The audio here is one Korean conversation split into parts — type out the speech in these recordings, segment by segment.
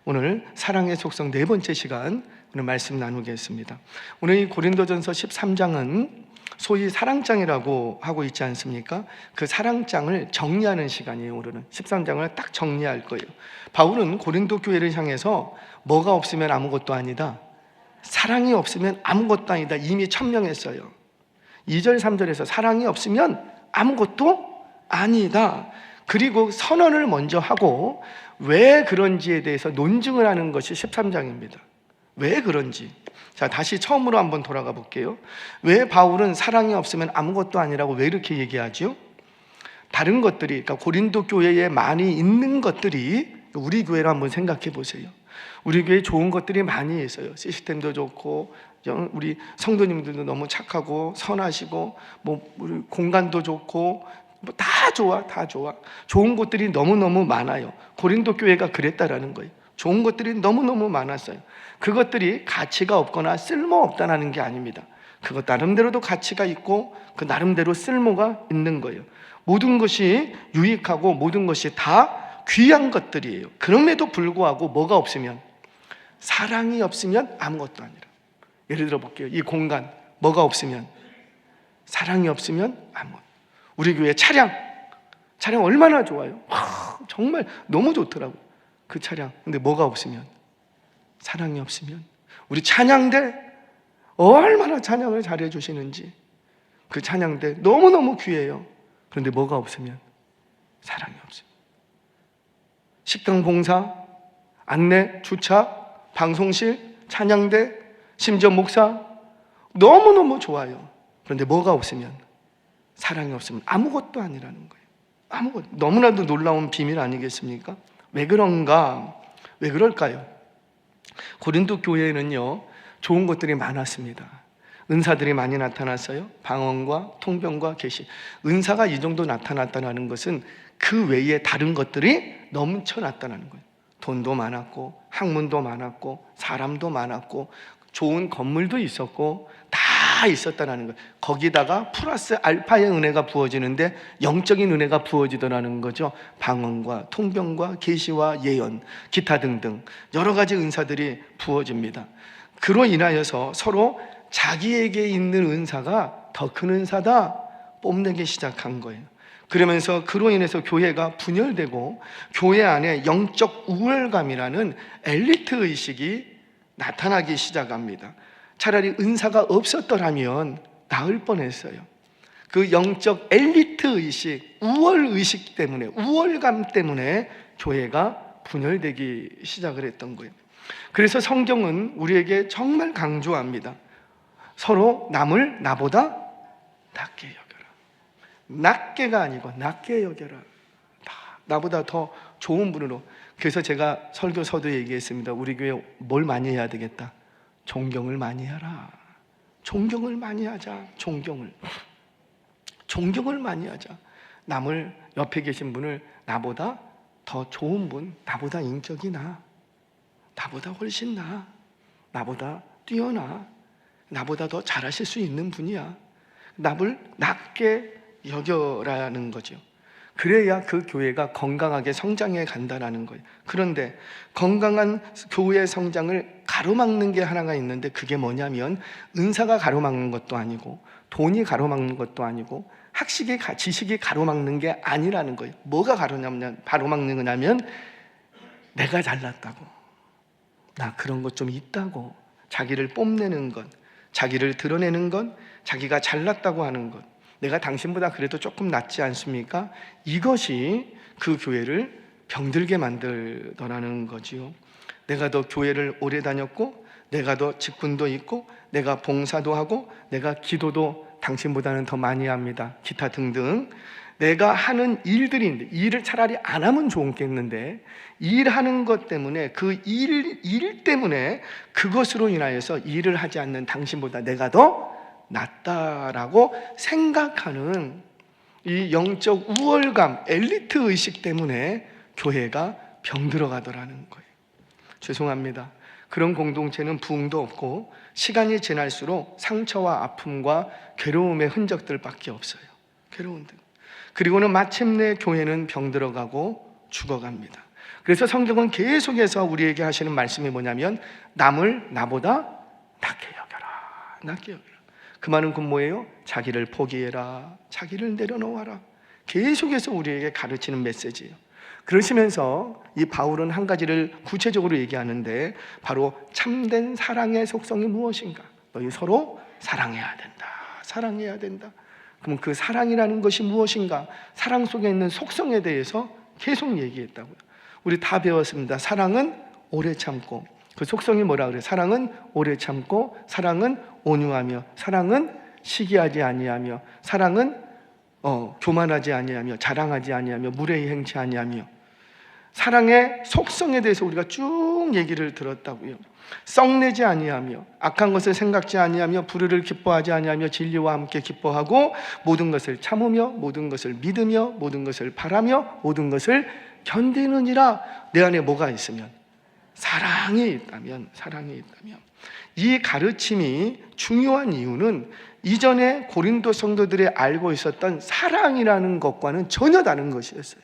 오늘 사랑의 속성 네 번째 시간 오늘 말씀 나누겠습니다. 오늘 이 고린도전서 13장은 소위 사랑장이라고 하고 있지 않습니까? 그 사랑장을 정리하는 시간이에요. 오늘은 13장을 딱 정리할 거예요. 바울은 고린도 교회를 향해서 뭐가 없으면 아무것도 아니다, 사랑이 없으면 아무것도 아니다 이미 천명했어요. 2절 3절에서 사랑이 없으면 아무것도 아니다, 그리고 선언을 먼저 하고 왜 그런지에 대해서 논증을 하는 것이 13장입니다. 왜 그런지. 자, 다시 처음으로 한번 돌아가 볼게요. 왜 바울은 사랑이 없으면 아무것도 아니라고 왜 이렇게 얘기하죠? 다른 것들이, 그러니까 고린도 교회에 많이 있는 것들이 우리 교회를 한번 생각해 보세요. 우리 교회에 좋은 것들이 많이 있어요. 시스템도 좋고, 우리 성도님들도 너무 착하고 선하시고, 우리 공간도 좋고, 다 좋아, 다 좋아. 좋은 것들이 너무너무 많아요. 고린도 교회가 그랬다라는 거예요. 좋은 것들이 너무너무 많았어요. 그것들이 가치가 없거나 쓸모없다는 게 아닙니다. 그것 나름대로도 가치가 있고 그 나름대로 쓸모가 있는 거예요. 모든 것이 유익하고 모든 것이 다 귀한 것들이에요. 그럼에도 불구하고 뭐가 없으면, 사랑이 없으면 아무것도 아니라. 예를 들어 볼게요. 이 공간 뭐가 없으면, 사랑이 없으면 아무것도. 우리 교회 차량 얼마나 좋아요. 정말 너무 좋더라고요, 그 차량. 근데 뭐가 없으면, 사랑이 없으면. 우리 찬양대 얼마나 찬양을 잘해 주시는지, 그 찬양대 너무너무 귀해요. 그런데 뭐가 없으면, 사랑이 없으면. 식당 봉사, 안내, 주차, 방송실, 찬양대, 심지어 목사 너무너무 좋아요. 그런데 뭐가 없으면, 사랑이 없으면 아무것도 아니라는 거예요. 아무것도. 너무나도 놀라운 비밀 아니겠습니까? 왜 그런가? 왜 그럴까요? 고린도 교회에는요, 좋은 것들이 많았습니다. 은사들이 많이 나타났어요. 방언과 통변과 계시. 은사가 이 정도 나타났다는 것은 그 외에 다른 것들이 넘쳐났다는 거예요. 돈도 많았고, 학문도 많았고, 사람도 많았고, 좋은 건물도 있었고, 다 있었다는 거예요. 거기다가 플러스 알파의 은혜가 부어지는데 영적인 은혜가 부어지더라는 거죠. 방언과 통변과 계시와 예언, 기타 등등 여러 가지 은사들이 부어집니다. 그로 인하여서 서로 자기에게 있는 은사가 더 큰 은사다 뽐내기 시작한 거예요. 그러면서 그로 인해서 교회가 분열되고 교회 안에 영적 우월감이라는 엘리트 의식이 나타나기 시작합니다. 차라리 은사가 없었더라면 나을 뻔했어요. 그 영적 엘리트 의식, 우월 의식 때문에, 우월감 때문에 교회가 분열되기 시작을 했던 거예요. 그래서 성경은 우리에게 정말 강조합니다. 서로 남을 나보다 낮게 여겨라. 낮게가 아니고 낮게 여겨라. 나보다 더 좋은 분으로. 그래서 제가 설교서도 얘기했습니다. 우리 교회 뭘 많이 해야 되겠다? 존경을 많이 하라. 존경을 많이 하자. 존경을 많이 하자. 남을, 옆에 계신 분을 나보다 더 좋은 분, 나보다 인격이 나아, 나보다 훨씬 나아, 나보다 뛰어나, 나보다 더 잘하실 수 있는 분이야. 남을 낮게 여겨라는 거죠. 그래야 그 교회가 건강하게 성장해 간다는 거예요. 그런데 건강한 교회 성장을 가로막는 게 하나가 있는데, 그게 뭐냐면 은사가 가로막는 것도 아니고 돈이 가로막는 것도 아니고 지식이 가로막는 게 아니라는 거예요. 뭐가 가로막는 거냐면 내가 잘났다고, 나 그런 것 좀 있다고, 자기를 뽐내는 것, 자기를 드러내는 것, 자기가 잘났다고 하는 것, 내가 당신보다 그래도 조금 낫지 않습니까? 이것이 그 교회를 병들게 만들더라는 거지요. 내가 더 교회를 오래 다녔고, 내가 더 직분도 있고, 내가 봉사도 하고, 내가 기도도 당신보다는 더 많이 합니다. 기타 등등. 내가 하는 일들인데, 일을 차라리 안 하면 좋겠는데, 일하는 것 때문에, 그 일 때문에 그것으로 인하여서 일을 하지 않는 당신보다 내가 더 낫다라고 생각하는 이 영적 우월감, 엘리트 의식 때문에 교회가 병들어 가더라는 거예요. 죄송합니다. 그런 공동체는 부흥도 없고 시간이 지날수록 상처와 아픔과 괴로움의 흔적들밖에 없어요. 괴로운들. 그리고는 마침내 교회는 병들어가고 죽어갑니다. 그래서 성경은 계속해서 우리에게 하시는 말씀이 뭐냐면 남을 나보다 낮게 여겨라, 낮게 여겨라. 그 말은 그 뭐예요? 자기를 포기해라, 자기를 내려놓아라. 계속해서 우리에게 가르치는 메시지예요. 그러시면서 이 바울은 한 가지를 구체적으로 얘기하는데 바로 참된 사랑의 속성이 무엇인가? 너희 서로 사랑해야 된다, 사랑해야 된다. 그럼 그 사랑이라는 것이 무엇인가? 사랑 속에 있는 속성에 대해서 계속 얘기했다고요. 우리 다 배웠습니다. 사랑은 오래 참고, 그 속성이 뭐라 그래요? 사랑은 오래 참고, 사랑은 온유하며, 사랑은 시기하지 아니하며, 사랑은 교만하지 아니하며, 자랑하지 아니하며, 무례히 행치 아니하며. 사랑의 속성에 대해서 우리가 쭉 얘기를 들었다고요. 썩내지 아니하며, 악한 것을 생각지 아니하며, 불의를 기뻐하지 아니하며, 진리와 함께 기뻐하고, 모든 것을 참으며, 모든 것을 믿으며, 모든 것을 바라며, 모든 것을 견디느니라. 내 안에 뭐가 있으면? 사랑이 있다면, 사랑이 있다면. 이 가르침이 중요한 이유는 이전에 고린도 성도들이 알고 있었던 사랑이라는 것과는 전혀 다른 것이었어요.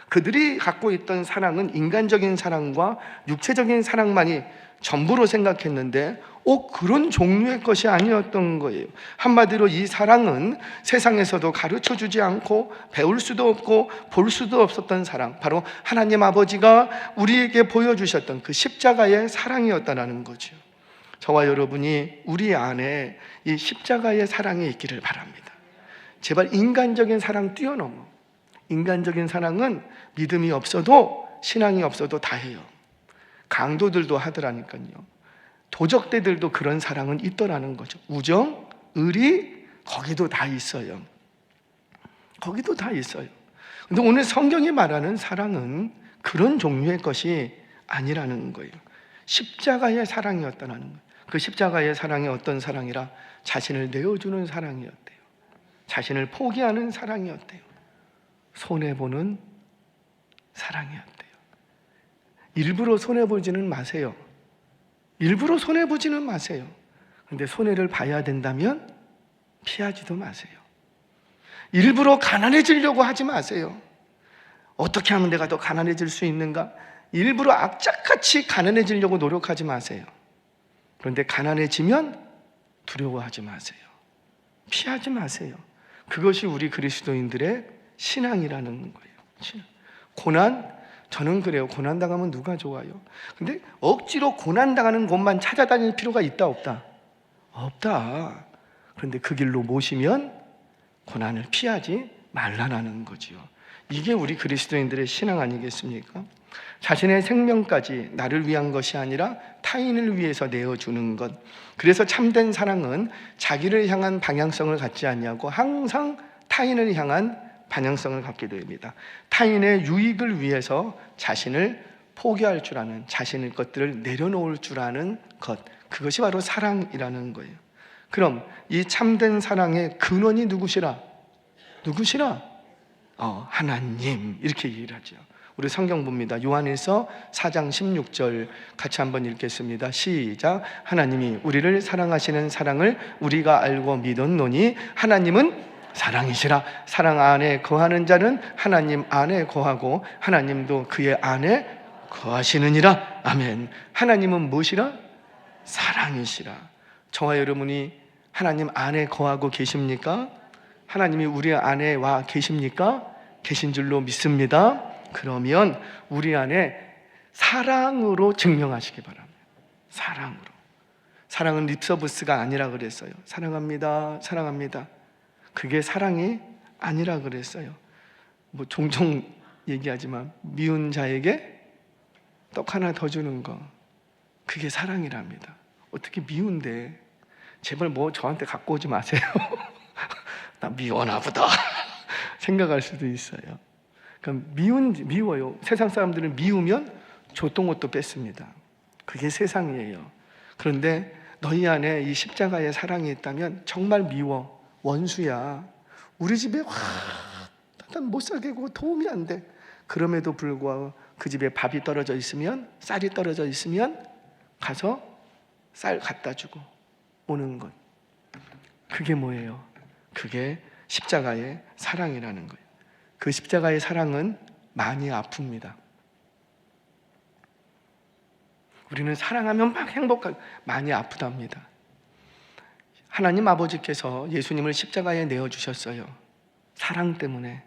그들이 갖고 있던 사랑은 인간적인 사랑과 육체적인 사랑만이 전부로 생각했는데 그런 종류의 것이 아니었던 거예요. 한마디로 이 사랑은 세상에서도 가르쳐주지 않고 배울 수도 없고 볼 수도 없었던 사랑, 바로 하나님 아버지가 우리에게 보여주셨던 그 십자가의 사랑이었다는 거죠. 저와 여러분이 우리 안에 이 십자가의 사랑이 있기를 바랍니다. 제발 인간적인 사랑 뛰어넘어. 인간적인 사랑은 믿음이 없어도, 신앙이 없어도 다 해요. 강도들도 하더라니까요. 도적대들도 그런 사랑은 있더라는 거죠. 우정, 의리, 거기도 다 있어요. 거기도 다 있어요. 근데 오늘 성경이 말하는 사랑은 그런 종류의 것이 아니라는 거예요. 십자가의 사랑이었다는 거예요. 그 십자가의 사랑이 어떤 사랑이라? 자신을 내어주는 사랑이었대요. 자신을 포기하는 사랑이었대요. 손해보는 사랑이었대요. 일부러 손해보지는 마세요. 일부러 손해보지는 마세요. 근데 손해를 봐야 된다면 피하지도 마세요. 일부러 가난해지려고 하지 마세요. 어떻게 하면 내가 더 가난해질 수 있는가? 일부러 악착같이 가난해지려고 노력하지 마세요. 그런데 가난해지면 두려워하지 마세요. 피하지 마세요. 그것이 우리 그리스도인들의 신앙이라는 거예요. 고난, 저는 그래요. 고난 당하면 누가 좋아요? 근데 억지로 고난 당하는 곳만 찾아다닐 필요가 있다 없다? 없다. 그런데 그 길로 모시면 고난을 피하지 말라는 거지요. 이게 우리 그리스도인들의 신앙 아니겠습니까? 자신의 생명까지 나를 위한 것이 아니라 타인을 위해서 내어주는 것. 그래서 참된 사랑은 자기를 향한 방향성을 갖지 않냐고 항상 타인을 향한 방향성을 갖게 됩니다. 타인의 유익을 위해서 자신을 포기할 줄 아는, 자신의 것들을 내려놓을 줄 아는 것, 그것이 바로 사랑이라는 거예요. 그럼 이 참된 사랑의 근원이 누구시라? 누구시라? 하나님, 이렇게 얘기를 하죠. 우리 성경 봅니다. 요한일서 4장 16절 같이 한번 읽겠습니다. 시작. 하나님이 우리를 사랑하시는 사랑을 우리가 알고 믿었노니 하나님은 사랑이시라. 사랑 안에 거하는 자는 하나님 안에 거하고 하나님도 그의 안에 거하시느니라. 아멘. 하나님은 무엇이라? 사랑이시라. 저와 여러분이 하나님 안에 거하고 계십니까? 하나님이 우리 안에 와 계십니까? 계신 줄로 믿습니다. 그러면 우리 안에 사랑으로 증명하시기 바랍니다. 사랑으로. 사랑은 립서비스가 아니라 그랬어요. 사랑합니다, 사랑합니다. 그게 사랑이 아니라 그랬어요. 종종 얘기하지만 미운 자에게 떡 하나 더 주는 거, 그게 사랑이랍니다. 어떻게 미운데 제발 저한테 갖고 오지 마세요. 나 미워나 보다 생각할 수도 있어요. 그럼 미워요. 세상 사람들은 미우면 줬던 것도 뺐습니다. 그게 세상이에요. 그런데 너희 안에 이 십자가의 사랑이 있다면 정말 미워. 원수야. 우리 집에 난 못 살겠고 도움이 안 돼. 그럼에도 불구하고 그 집에 밥이 떨어져 있으면, 쌀이 떨어져 있으면 가서 쌀 갖다 주고 오는 것. 그게 뭐예요? 그게 십자가의 사랑이라는 거예요. 그 십자가의 사랑은 많이 아픕니다. 우리는 사랑하면 막 행복하고 많이 아프답니다. 하나님 아버지께서 예수님을 십자가에 내어주셨어요. 사랑 때문에.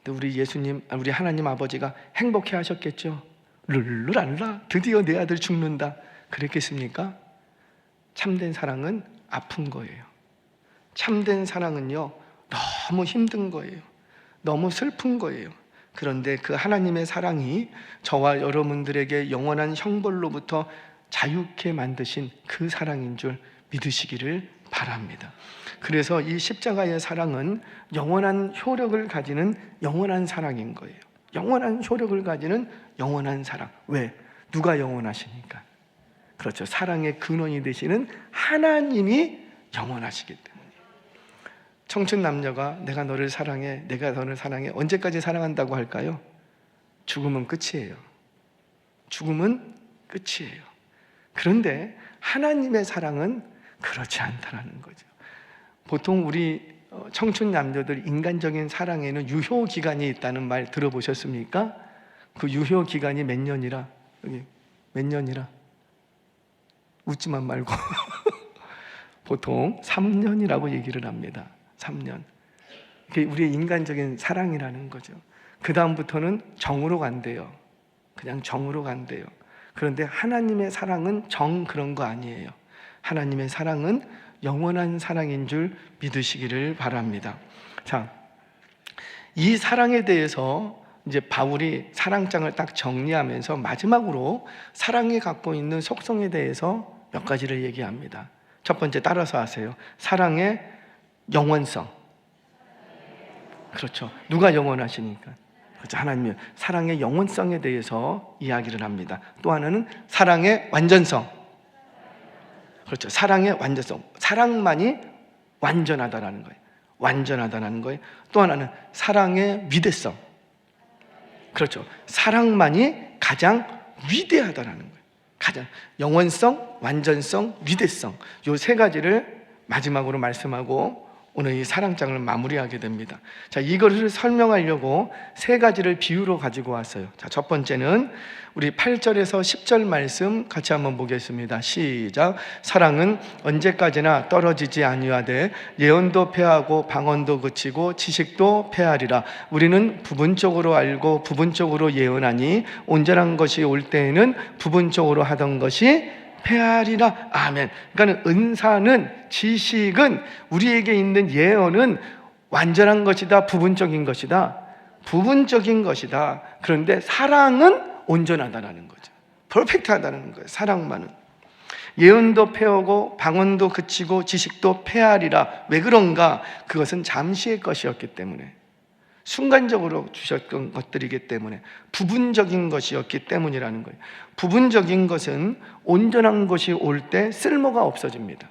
근데 우리 하나님 아버지가 행복해 하셨겠죠? 룰루랄라, 드디어 내 아들 죽는다. 그랬겠습니까? 참된 사랑은 아픈 거예요. 참된 사랑은요, 너무 힘든 거예요. 너무 슬픈 거예요. 그런데 그 하나님의 사랑이 저와 여러분들에게 영원한 형벌로부터 자유케 만드신 그 사랑인 줄 믿으시기를 바랍니다. 그래서 이 십자가의 사랑은 영원한 효력을 가지는 영원한 사랑인 거예요. 영원한 효력을 가지는 영원한 사랑. 왜? 누가 영원하시니까? 그렇죠. 사랑의 근원이 되시는 하나님이 영원하시기 때문에. 청춘 남녀가 내가 너를 사랑해, 내가 너를 사랑해, 언제까지 사랑한다고 할까요? 죽음은 끝이에요. 죽음은 끝이에요. 그런데 하나님의 사랑은 그렇지 않다는 거죠. 보통 우리 청춘 남녀들 인간적인 사랑에는 유효 기간이 있다는 말 들어보셨습니까? 그 유효 기간이 몇 년이라? 여기 몇 년이라? 웃지만 말고 보통 3년이라고 얘기를 합니다. 3년. 그게 우리의 인간적인 사랑이라는 거죠. 그 다음부터는 정으로 간대요. 그냥 정으로 간대요. 그런데 하나님의 사랑은 정 그런 거 아니에요. 하나님의 사랑은 영원한 사랑인 줄 믿으시기를 바랍니다. 자, 이 사랑에 대해서 이제 바울이 사랑장을 딱 정리하면서 마지막으로 사랑이 갖고 있는 속성에 대해서 몇 가지를 얘기합니다. 첫 번째, 따라서 하세요. 사랑의 영원성. 그렇죠. 누가 영원하시니까? 그렇죠. 하나님이 사랑의 영원성에 대해서 이야기를 합니다. 또 하나는 사랑의 완전성. 그렇죠. 사랑의 완전성. 사랑만이 완전하다라는 거예요. 완전하다라는 거예요. 또 하나는 사랑의 위대성. 그렇죠. 사랑만이 가장 위대하다라는 거예요. 가장 영원성, 완전성, 위대성. 이 세 가지를 마지막으로 말씀하고 오늘 이 사랑장을 마무리하게 됩니다. 자, 이것을 설명하려고 세 가지를 비유로 가지고 왔어요. 자, 첫 번째는 우리 8절에서 10절 말씀 같이 한번 보겠습니다. 시작. 사랑은 언제까지나 떨어지지 아니하되 예언도 패하고 방언도 그치고 지식도 패하리라. 우리는 부분적으로 알고 부분적으로 예언하니 온전한 것이 올 때에는 부분적으로 하던 것이 패하리라. 아멘. 그러니까 은사는, 지식은, 우리에게 있는 예언은 완전한 것이다, 부분적인 것이다? 부분적인 것이다. 그런데 사랑은 온전하다는 거죠. 퍼펙트하다는 거예요. 사랑만은. 예언도 패하고 방언도 그치고 지식도 패하리라. 왜 그런가? 그것은 잠시의 것이었기 때문에, 순간적으로 주셨던 것들이기 때문에, 부분적인 것이었기 때문이라는 거예요. 부분적인 것은 온전한 것이 올 때 쓸모가 없어집니다.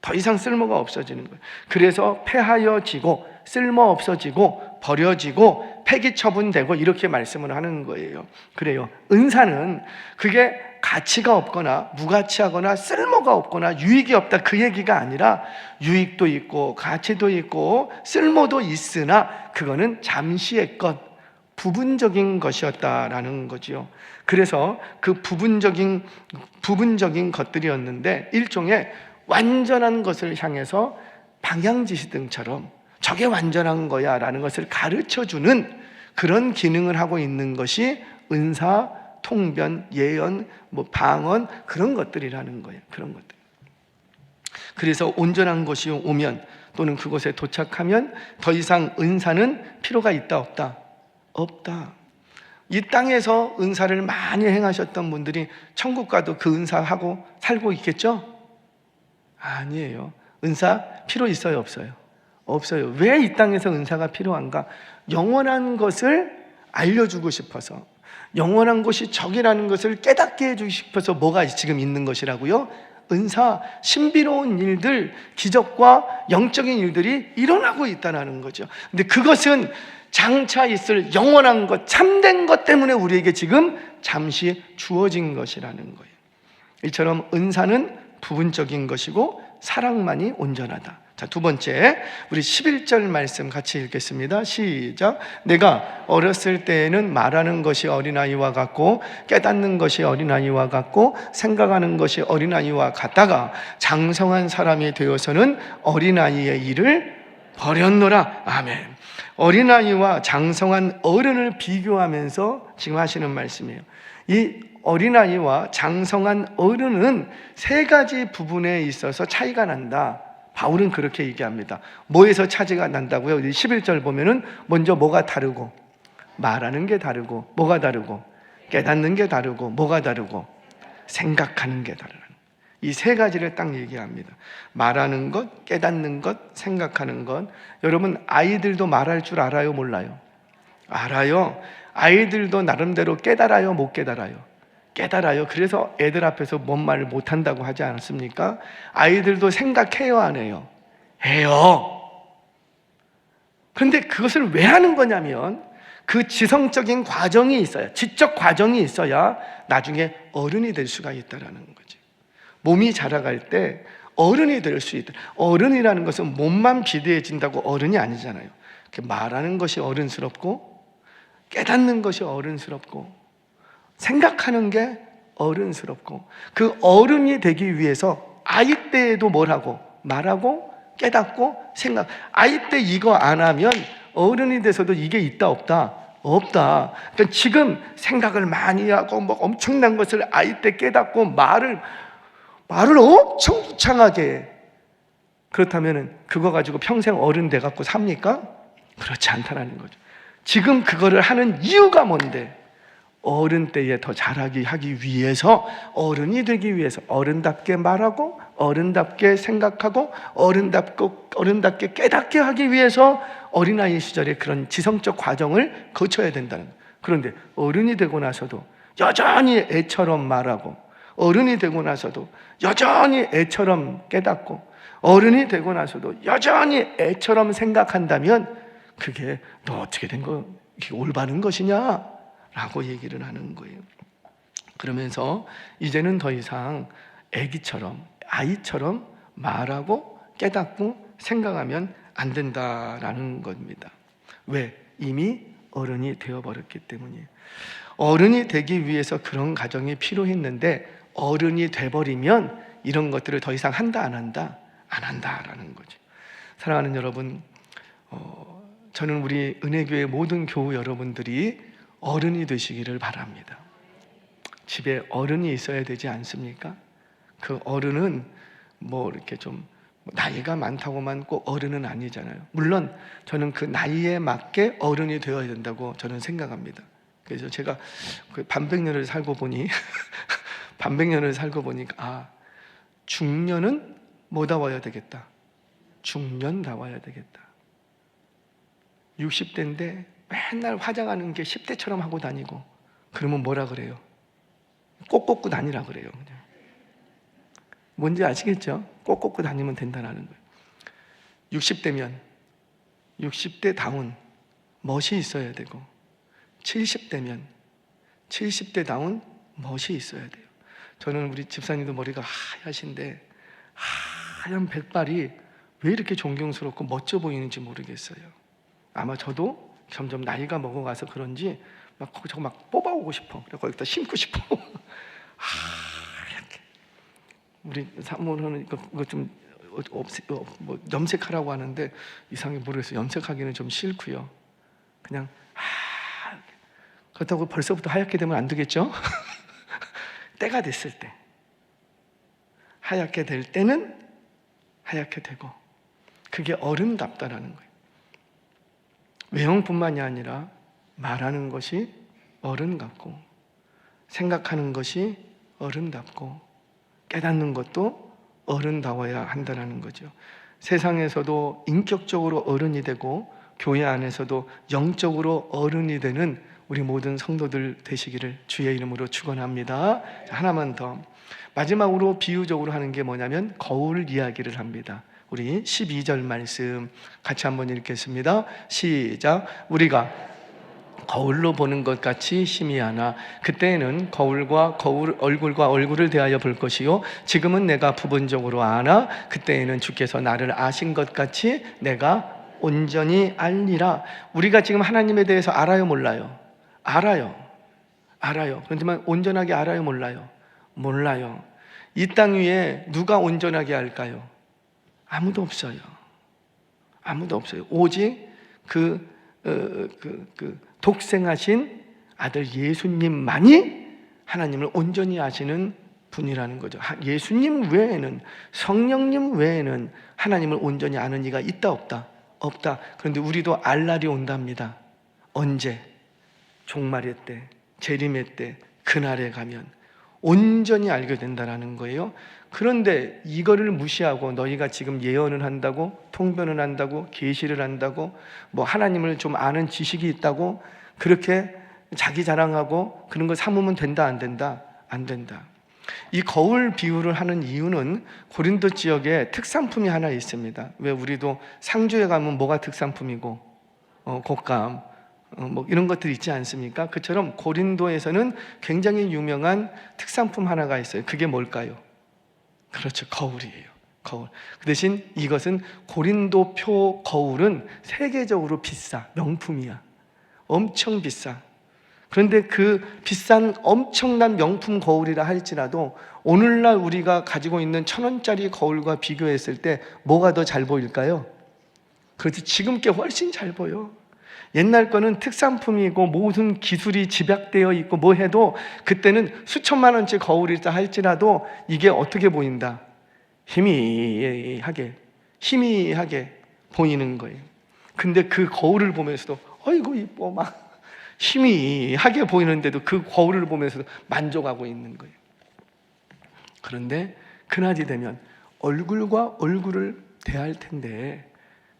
더 이상 쓸모가 없어지는 거예요. 그래서 폐하여지고 쓸모 없어지고 버려지고 폐기 처분되고 이렇게 말씀을 하는 거예요. 그래요. 은사는 그게 가치가 없거나 무가치하거나 쓸모가 없거나 유익이 없다, 그 얘기가 아니라 유익도 있고 가치도 있고 쓸모도 있으나 그거는 잠시의 것, 부분적인 것이었다라는 거지요. 그래서 그 부분적인 것들이었는데 일종의 완전한 것을 향해서 방향지시등처럼 저게 완전한 거야 라는 것을 가르쳐주는 그런 기능을 하고 있는 것이 은사, 통변, 예언, 방언, 그런 것들이라는 거예요. 그런 것들. 그래서 온전한 것이 오면 또는 그곳에 도착하면 더 이상 은사는 필요가 있다, 없다? 없다. 이 땅에서 은사를 많이 행하셨던 분들이 천국 가도 그 은사하고 살고 있겠죠? 아니에요. 은사 필요 있어요, 없어요? 없어요. 왜 이 땅에서 은사가 필요한가? 영원한 것을 알려주고 싶어서, 영원한 것이 적이라는 것을 깨닫게 해주고 싶어서 뭐가 지금 있는 것이라고요? 은사, 신비로운 일들, 기적과 영적인 일들이 일어나고 있다는 거죠. 근데 그것은 장차 있을 영원한 것, 참된 것 때문에 우리에게 지금 잠시 주어진 것이라는 거예요. 이처럼 은사는 부분적인 것이고 사랑만이 온전하다. 자, 두 번째, 우리 11절 말씀 같이 읽겠습니다. 시작. 내가 어렸을 때에는 말하는 것이 어린아이와 같고 깨닫는 것이 어린아이와 같고 생각하는 것이 어린아이와 같다가 장성한 사람이 되어서는 어린아이의 일을 버렸노라. 아멘. 어린아이와 장성한 어른을 비교하면서 지금 하시는 말씀이에요. 이 어린아이와 장성한 어른은 세 가지 부분에 있어서 차이가 난다. 바울은 그렇게 얘기합니다. 뭐에서 차이가 난다고요? 11절 보면은 먼저 뭐가 다르고, 말하는 게 다르고, 뭐가 다르고, 깨닫는 게 다르고, 뭐가 다르고, 생각하는 게 다르는, 이 세 가지를 딱 얘기합니다. 말하는 것, 깨닫는 것, 생각하는 것. 여러분, 아이들도 말할 줄 알아요, 몰라요? 알아요. 아이들도 나름대로 깨달아요, 못 깨달아요? 깨달아요. 그래서 애들 앞에서 뭔 말을 못한다고 하지 않습니까? 아이들도 생각해요, 안 해요? 해요. 그런데 그것을 왜 하는 거냐면 그 지성적인 과정이 있어야, 지적 과정이 있어야 나중에 어른이 될 수가 있다는 거죠. 몸이 자라갈 때 어른이 될 수 있다. 어른이라는 것은 몸만 비대해진다고 어른이 아니잖아요. 말하는 것이 어른스럽고 깨닫는 것이 어른스럽고 생각하는 게 어른스럽고, 그 어른이 되기 위해서 아이 때에도 뭘 하고, 말하고 깨닫고 생각. 아이 때 이거 안 하면 어른이 돼서도 이게 있다 없다? 없다. 그러니까 지금 생각을 많이 하고 뭐 엄청난 것을 아이 때 깨닫고 말을 엄청 유창하게 해. 그렇다면 그거 가지고 평생 어른 돼갖고 삽니까? 그렇지 않다는 거죠. 지금 그거를 하는 이유가 뭔데? 어른 때에 더 잘하게 하기 위해서, 어른이 되기 위해서 어른답게 말하고 어른답게 생각하고 어른답게 깨닫게 하기 위해서 어린아이 시절에 그런 지성적 과정을 거쳐야 된다는 거예요. 그런데 어른이 되고 나서도 여전히 애처럼 말하고, 어른이 되고 나서도 여전히 애처럼 깨닫고, 어른이 되고 나서도 여전히 애처럼 생각한다면 그게 너 어떻게 된 거, 이게 올바른 것이냐? 라고 얘기를 하는 거예요. 그러면서 이제는 더 이상 애기처럼, 아이처럼 말하고 깨닫고 생각하면 안 된다라는 겁니다. 왜? 이미 어른이 되어버렸기 때문이에요. 어른이 되기 위해서 그런 과정이 필요했는데 어른이 돼버리면 이런 것들을 더 이상 한다 안 한다? 안 한다라는 거죠. 사랑하는 여러분, 저는 우리 은혜교회 모든 교우 여러분들이 어른이 되시기를 바랍니다. 집에 어른이 있어야 되지 않습니까? 그 어른은 뭐 이렇게 좀 나이가 많다고만 꼭 어른은 아니잖아요. 물론 저는 그 나이에 맞게 어른이 되어야 된다고 저는 생각합니다. 그래서 제가 그 반백년을 살고 보니 반백년을 살고 보니까 중년은 뭐다워야 되겠다. 중년다워야 되겠다. 60대인데 맨날 화장하는 게 10대처럼 하고 다니고, 그러면 뭐라 그래요? 꼭 꽂고 다니라 그래요. 그냥. 뭔지 아시겠죠? 꼭 꽂고 다니면 된다는 거예요. 60대면 60대다운 멋이 있어야 되고, 70대면 70대다운 멋이 있어야 돼요. 저는 우리 집사님도 머리가 하얗신데 하얀 백발이 왜 이렇게 존경스럽고 멋져 보이는지 모르겠어요. 아마 저도 점점 나이가 먹어가서 그런지 저거 막 뽑아오고 싶어. 그래서 거기다 심고 싶어. 이렇게. 우리 사모는 이거 좀 뭐 염색하라고 하는데 이상하게 모르겠어요. 염색하기는 좀 싫고요. 그냥 그렇다고 벌써부터 하얗게 되면 안 되겠죠? 때가 됐을 때 하얗게 될 때는 하얗게 되고, 그게 어른답다라는 거예요. 외형뿐만이 아니라 말하는 것이 어른 같고, 생각하는 것이 어른답고, 깨닫는 것도 어른다워야 한다는 거죠. 세상에서도 인격적으로 어른이 되고 교회 안에서도 영적으로 어른이 되는 우리 모든 성도들 되시기를 주의 이름으로 축원합니다. 하나만 더, 마지막으로 비유적으로 하는 게 뭐냐면 거울 이야기를 합니다. 우리 12절 말씀 같이 한번 읽겠습니다. 시작. 우리가 거울로 보는 것 같이 희미하나 그때에는 얼굴과 얼굴을 대하여 볼 것이요 지금은 내가 부분적으로 아나 그때에는 주께서 나를 아신 것 같이 내가 온전히 알리라. 우리가 지금 하나님에 대해서 알아요, 몰라요? 알아요. 그렇지만 온전하게 알아요, 몰라요? 몰라요. 이 땅 위에 누가 온전하게 알까요? 아무도 없어요. 오직 독생하신 아들 예수님만이 하나님을 온전히 아시는 분이라는 거죠. 예수님 외에는, 성령님 외에는 하나님을 온전히 아는 이가 있다 없다? 없다. 그런데 우리도 알 날이 온답니다. 언제? 종말의 때, 재림의 때, 그날에 가면 온전히 알게 된다는 거예요. 그런데 이거를 무시하고 너희가 지금 예언을 한다고, 통변을 한다고, 계시를 한다고, 뭐 하나님을 좀 아는 지식이 있다고 그렇게 자기 자랑하고 그런 거 삼으면 된다, 안 된다? 안 된다. 이 거울 비유를 하는 이유는 고린도 지역에 특산품이 하나 있습니다. 왜 우리도 상주에 가면 뭐가 특산품이고 곶감 뭐 이런 것들이 있지 않습니까? 그처럼 고린도에서는 굉장히 유명한 특산품 하나가 있어요. 그게 뭘까요? 그렇죠, 거울이에요. 거울. 그 대신 이것은 고린도표 거울은 세계적으로 비싸, 명품이야. 엄청 비싸. 그런데 그 비싼 엄청난 명품 거울이라 할지라도 오늘날 우리가 가지고 있는 1,000원짜리 거울과 비교했을 때 뭐가 더 잘 보일까요? 그렇지, 지금 게 훨씬 잘 보여. 옛날 거는 특산품이고 모든 기술이 집약되어 있고 뭐 해도 그때는 수천만 원짜리 거울이다 할지라도 이게 어떻게 보인다? 희미하게 보이는 거예요. 근데 그 거울을 보면서도 어이구 이뻐 막 희미하게 보이는데도 그 거울을 보면서도 만족하고 있는 거예요. 그런데 그날이 되면 얼굴과 얼굴을 대할 텐데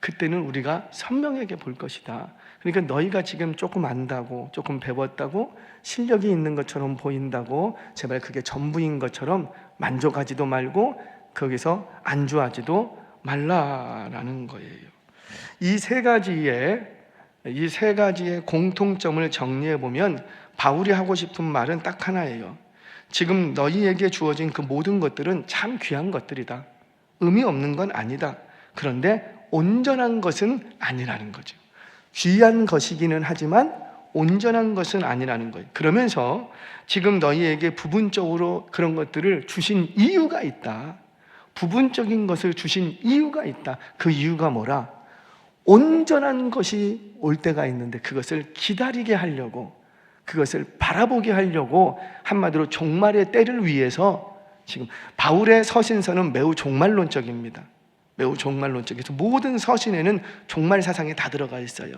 그때는 우리가 선명하게 볼 것이다. 그러니까 너희가 지금 조금 안다고, 조금 배웠다고, 실력이 있는 것처럼 보인다고 제발 그게 전부인 것처럼 만족하지도 말고 거기서 안주하지도 말라라는 거예요. 이 세 가지의 공통점을 정리해 보면 바울이 하고 싶은 말은 딱 하나예요. 지금 너희에게 주어진 그 모든 것들은 참 귀한 것들이다. 의미 없는 건 아니다. 그런데 온전한 것은 아니라는 거죠. 귀한 것이기는 하지만 온전한 것은 아니라는 거예요. 그러면서 지금 너희에게 부분적으로 그런 것들을 주신 이유가 있다. 부분적인 것을 주신 이유가 있다. 그 이유가 뭐라? 온전한 것이 올 때가 있는데 그것을 기다리게 하려고, 그것을 바라보게 하려고, 한마디로 종말의 때를 위해서. 지금 바울의 서신서는 매우 종말론적입니다. 매우 종말론적이죠. 모든 서신에는 종말 사상이 다 들어가 있어요.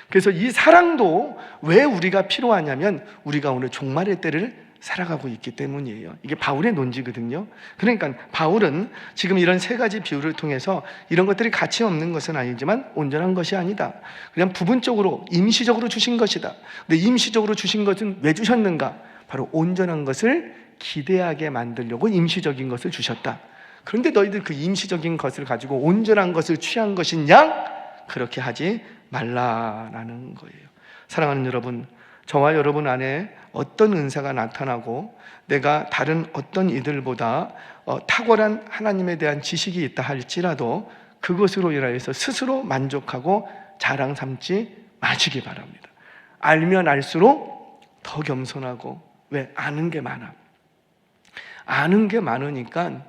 그래서 이 사랑도 왜 우리가 필요하냐면 우리가 오늘 종말의 때를 살아가고 있기 때문이에요. 이게 바울의 논지거든요. 그러니까 바울은 지금 이런 세 가지 비유를 통해서 이런 것들이 가치 없는 것은 아니지만 온전한 것이 아니다. 그냥 부분적으로 임시적으로 주신 것이다. 근데 임시적으로 주신 것은 왜 주셨는가? 바로 온전한 것을 기대하게 만들려고 임시적인 것을 주셨다. 그런데 너희들 그 임시적인 것을 가지고 온전한 것을 취한 것이냐? 그렇게 하지 말라라는 거예요. 사랑하는 여러분, 저와 여러분 안에 어떤 은사가 나타나고 내가 다른 어떤 이들보다 탁월한 하나님에 대한 지식이 있다 할지라도 그것으로 인하여서 스스로 만족하고 자랑 삼지 마시기 바랍니다. 알면 알수록 더 겸손하고, 왜? 아는 게 많아. 아는 게 많으니까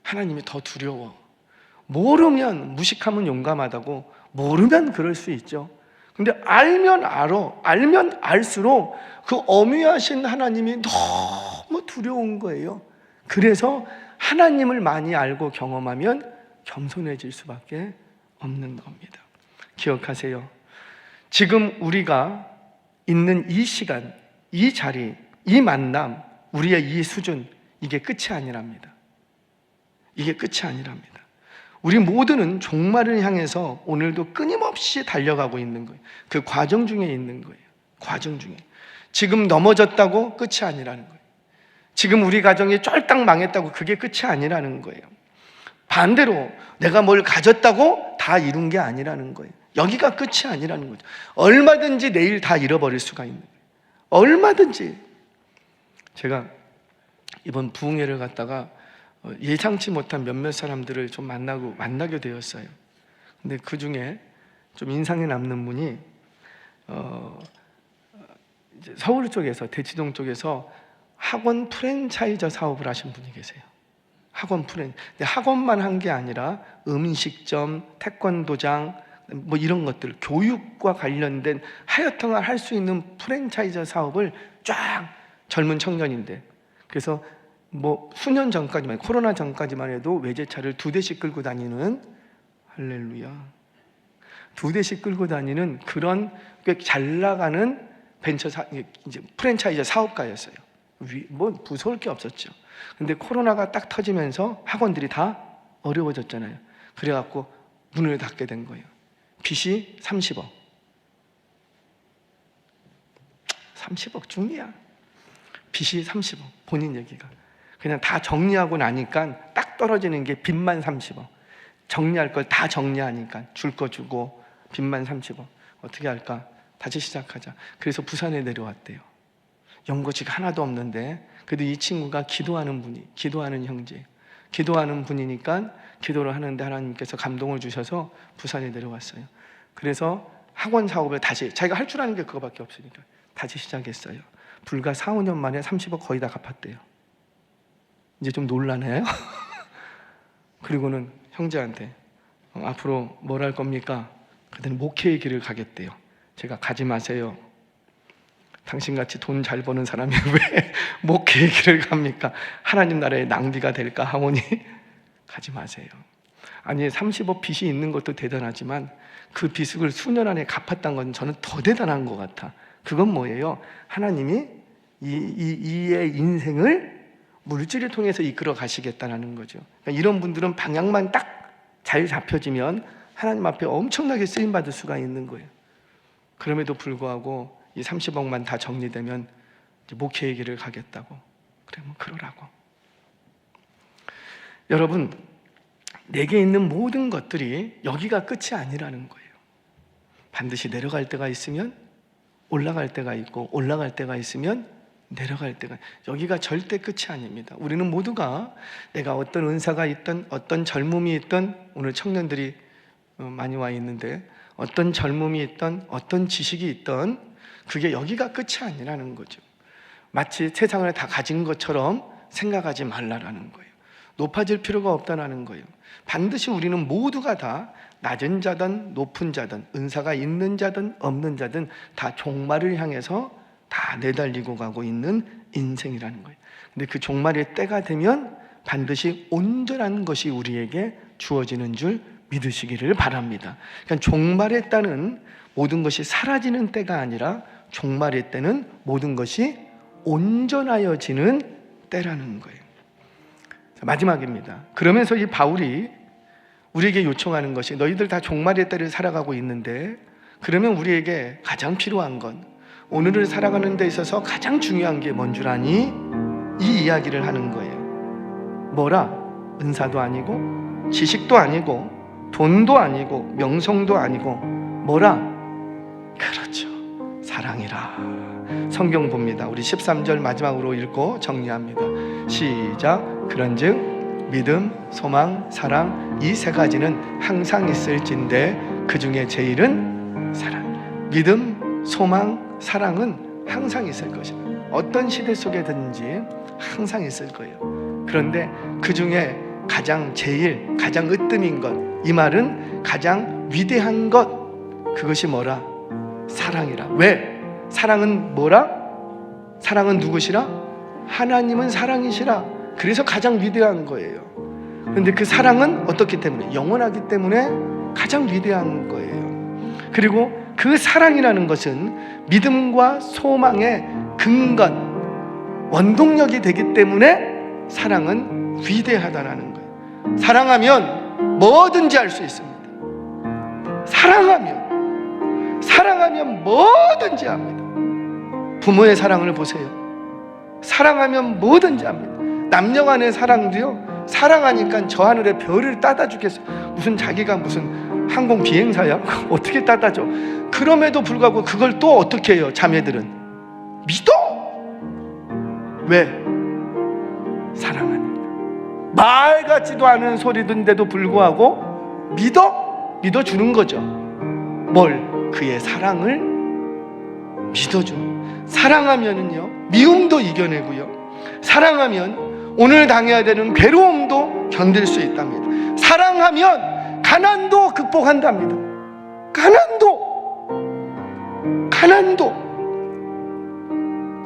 하나님이 더 두려워. 모르면, 무식하면 용감하다고, 모르면 그럴 수 있죠. 근데 알면 알수록 그 어미하신 하나님이 너무 두려운 거예요. 그래서 하나님을 많이 알고 경험하면 겸손해질 수밖에 없는 겁니다. 기억하세요. 지금 우리가 있는 이 시간, 이 자리, 이 만남, 우리의 이 수준, 이게 끝이 아니랍니다. 이게 끝이 아니랍니다. 우리 모두는 종말을 향해서 오늘도 끊임없이 달려가고 있는 거예요. 그 과정 중에 있는 거예요. 과정 중에. 지금 넘어졌다고 끝이 아니라는 거예요. 지금 우리 가정이 쫄딱 망했다고 그게 끝이 아니라는 거예요. 반대로 내가 뭘 가졌다고 다 이룬 게 아니라는 거예요. 여기가 끝이 아니라는 거죠. 얼마든지 내일 다 잃어버릴 수가 있는 거예요. 얼마든지. 제가 이번 부흥회를 갔다가 예상치 못한 몇몇 사람들을 좀 만나게 되었어요. 근데 그 중에 좀 인상에 남는 분이 이제 서울 쪽에서, 대치동 쪽에서 학원 프랜차이저 사업을 하신 분이 계세요. 근데 학원만 한 게 아니라 음식점, 태권도장 뭐 이런 것들, 교육과 관련된 하여튼간 할 수 있는 프랜차이저 사업을 쫙, 젊은 청년인데, 그래서 뭐 수년 전까지만, 코로나 전까지만 해도 외제차를 2대씩 끌고 다니는, 할렐루야, 2대씩 끌고 다니는 그런 꽤 잘 나가는 이제 프랜차이저 사업가였어요. 뭐 무서울 게 없었죠. 근데 코로나가 딱 터지면서 학원들이 다 어려워졌잖아요. 그래갖고 문을 닫게 된 거예요. 빚이 30억. 30억 중이야. 빚이 30억. 본인 얘기가. 그냥 다 정리하고 나니까 딱 떨어지는 게 빚만 30억. 정리할 걸 다 정리하니까 줄 거 주고 빚만 30억. 어떻게 할까? 다시 시작하자. 그래서 부산에 내려왔대요. 연고지가 하나도 없는데, 그래도 이 친구가 기도하는 형제, 기도하는 분이니까 기도를 하는데 하나님께서 감동을 주셔서 부산에 내려왔어요. 그래서 학원 사업을 다시, 자기가 할 줄 아는 게 그거밖에 없으니까 다시 시작했어요. 불과 4, 5년 만에 30억 거의 다 갚았대요. 이제 좀 놀라네요. 그리고는 형제한테 앞으로 뭘 할 겁니까? 그때는 목회의 길을 가겠대요. 제가 가지 마세요. 당신같이 돈 잘 버는 사람이 왜 목회의 길을 갑니까? 하나님 나라의 낭비가 될까 하오니 가지 마세요. 아니, 30억 빚이 있는 것도 대단하지만 그 빚을 수년 안에 갚았다는 건 저는 더 대단한 것 같아. 그건 뭐예요? 하나님이 이의 인생을 물질을 통해서 이끌어 가시겠다는 거죠. 그러니까 이런 분들은 방향만 딱 잘 잡혀지면 하나님 앞에 엄청나게 쓰임받을 수가 있는 거예요. 그럼에도 불구하고 이 30억만 다 정리되면 이제 목회의 길을 가겠다고. 그러면 그러라고. 여러분, 내게 있는 모든 것들이 여기가 끝이 아니라는 거예요. 반드시 내려갈 때가 있으면 올라갈 때가 있고, 올라갈 때가 있으면 내려갈 때가, 여기가 절대 끝이 아닙니다. 우리는 모두가 내가 어떤 은사가 있든, 어떤 젊음이 있든, 오늘 청년들이 많이 와 있는데, 어떤 젊음이 있든, 어떤 지식이 있든 그게 여기가 끝이 아니라는 거죠. 마치 세상을 다 가진 것처럼 생각하지 말라라는 거예요. 높아질 필요가 없다는 거예요. 반드시 우리는 모두가 다 낮은 자든 높은 자든, 은사가 있는 자든 없는 자든 다 종말을 향해서 다 내달리고 가고 있는 인생이라는 거예요. 근데 그 종말의 때가 되면 반드시 온전한 것이 우리에게 주어지는 줄 믿으시기를 바랍니다. 그러니까 종말의 때는 모든 것이 사라지는 때가 아니라 종말의 때는 모든 것이 온전하여지는 때라는 거예요. 마지막입니다. 그러면서 이 바울이 우리에게 요청하는 것이, 너희들 다 종말의 때를 살아가고 있는데, 그러면 우리에게 가장 필요한 건, 오늘을 살아가는 데 있어서 가장 중요한 게 뭔 줄 아니? 이 이야기를 하는 거예요. 뭐라? 은사도 아니고 지식도 아니고 돈도 아니고 명성도 아니고 뭐라? 그렇죠, 사랑이라. 성경 봅니다. 우리 13절 마지막으로 읽고 정리합니다. 시작. 그런즉 믿음, 소망, 사랑, 이 세 가지는 항상 있을진데 그 중에 제일은 사랑. 믿음, 소망, 사랑은 항상 있을 것입니다. 어떤 시대 속에든지 항상 있을 거예요. 그런데 그 중에 가장 으뜸인 것, 이 말은 가장 위대한 것, 그것이 뭐라? 사랑이라. 왜? 사랑은 뭐라? 사랑은 누구시라? 하나님은 사랑이시라. 그래서 가장 위대한 거예요. 그런데 그 사랑은 어떻기 때문에? 영원하기 때문에 가장 위대한 거예요. 그리고 그 사랑이라는 것은 믿음과 소망의 근간, 원동력이 되기 때문에 사랑은 위대하다는 거예요. 사랑하면 뭐든지 할 수 있습니다. 사랑하면 뭐든지 합니다. 부모의 사랑을 보세요. 사랑하면 뭐든지 합니다. 남녀 간의 사랑도요, 사랑하니까 저 하늘에 별을 따다 주겠어요. 무슨 자기가 무슨 항공 비행사야? 어떻게 따다 줘? 그럼에도 불구하고 그걸 또 어떻게 해요? 자매들은 믿어. 왜? 사랑하니까. 말 같지도 않은 소리인데도 불구하고 믿어주는 거죠. 뭘? 그의 사랑을 믿어줘. 사랑하면은요, 미움도 이겨내고요, 사랑하면 오늘 당해야 되는 괴로움도 견딜 수 있답니다. 사랑하면 가난도 극복한답니다. 가난도.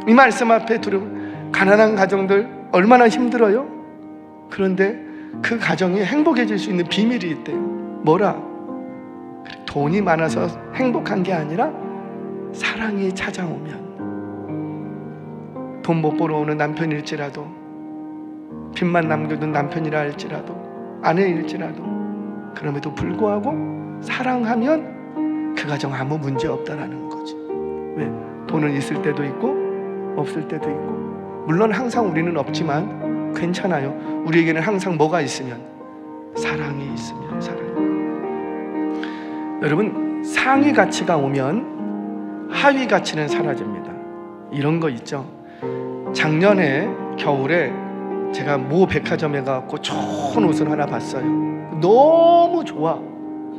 이 말씀 앞에 들으면 가난한 가정들 얼마나 힘들어요? 그런데 그 가정이 행복해질 수 있는 비밀이 있대요. 뭐라? 돈이 많아서 행복한 게 아니라 사랑이 찾아오면, 돈 못 벌어오는 남편일지라도, 빚만 남겨둔 남편이라 할지라도, 아내일지라도, 그럼에도 불구하고 사랑하면 그 가정 아무 문제 없다라는 거지. 왜? 돈은 있을 때도 있고 없을 때도 있고, 물론 항상 우리는 없지만 괜찮아요. 우리에게는 항상 뭐가 있으면? 사랑이 있으면. 사랑. 여러분, 상위 가치가 오면 하위 가치는 사라집니다. 이런 거 있죠. 작년에 겨울에 제가 모 백화점에 가서 좋은 옷을 하나 봤어요. 너무 좋아.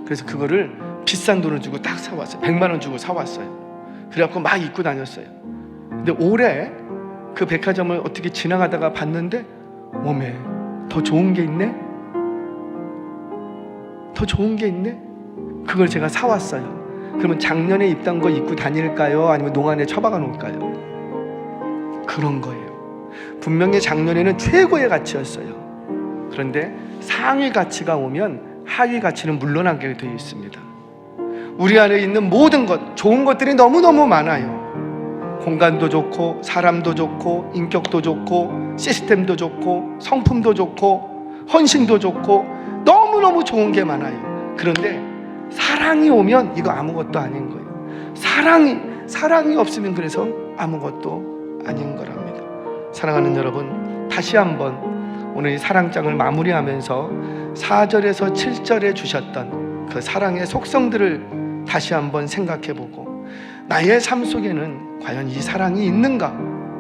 그래서 그거를 비싼 돈을 주고 딱 사왔어요. 100만 원 주고 사왔어요. 그래갖고 막 입고 다녔어요. 근데 올해 그 백화점을 어떻게 지나가다가 봤는데 몸에 더 좋은 게 있네? 더 좋은 게 있네? 그걸 제가 사왔어요. 그러면 작년에 입던 거 입고 다닐까요? 아니면 농안에 처박아 놓을까요? 그런 거예요. 분명히 작년에는 최고의 가치였어요. 그런데 상위 가치가 오면 하위 가치는 물러나게 되어 있습니다. 우리 안에 있는 모든 것, 좋은 것들이 너무너무 많아요. 공간도 좋고, 사람도 좋고, 인격도 좋고, 시스템도 좋고, 성품도 좋고, 헌신도 좋고, 너무너무 좋은 게 많아요. 그런데 사랑이 오면 이거 아무것도 아닌 거예요. 사랑이 없으면 그래서 아무것도 아닌 거랍니다. 사랑하는 여러분, 다시 한번 오늘 이 사랑장을 마무리하면서 4절에서 7절에 주셨던 그 사랑의 속성들을 다시 한번 생각해보고, 나의 삶 속에는 과연 이 사랑이 있는가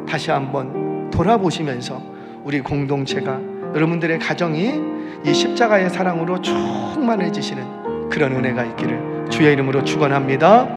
다시 한번 돌아보시면서 우리 공동체가, 여러분들의 가정이 이 십자가의 사랑으로 충만해지시는 그런 은혜가 있기를 주의 이름으로 축원합니다.